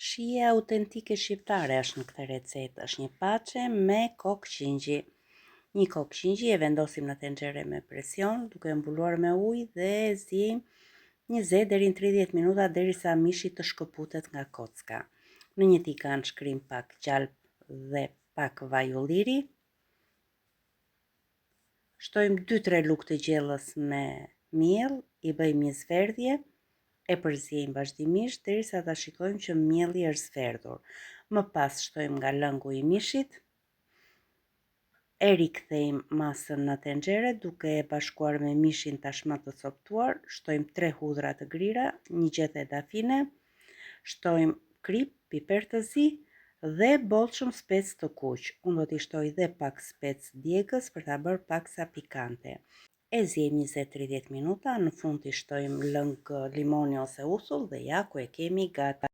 Shije autentike shqiptare është në këtë recetë, është një paçe me kokë qingji. Një kokë qingji e vendosim në tenxhere me presion, duke mbuluar me ujë dhe ziejm 20 deri në 30 minuta derisa mishi të shkëputet nga kocka. Në një tigan shkrim pak gjalp dhe pak vaj ulliri. Shtojmë 2-3 lugë të gjellës me miell, i bëjmë një zverdhje, e përziejmë vazhdimisht derisa ta shikojmë që mielli është zverdhur. Më pas shtojmë nga lëngu i mishit, e rikthejmë masën në tenxhere duke e bashkuar me mishin tashmë të coptuar, shtojmë 3 hudhra të grira, një gjethe dafine, shtojmë krip, piper të zi dhe bollshëm spec të kuq. Unë do t'i shtoj dhe pak spec djegës për ta bërë paksa pikante. E ziejmë 20-30 minuta, në fund t'i shtojmë lëng limoni ose uthull dhe ja ku e kemi gati.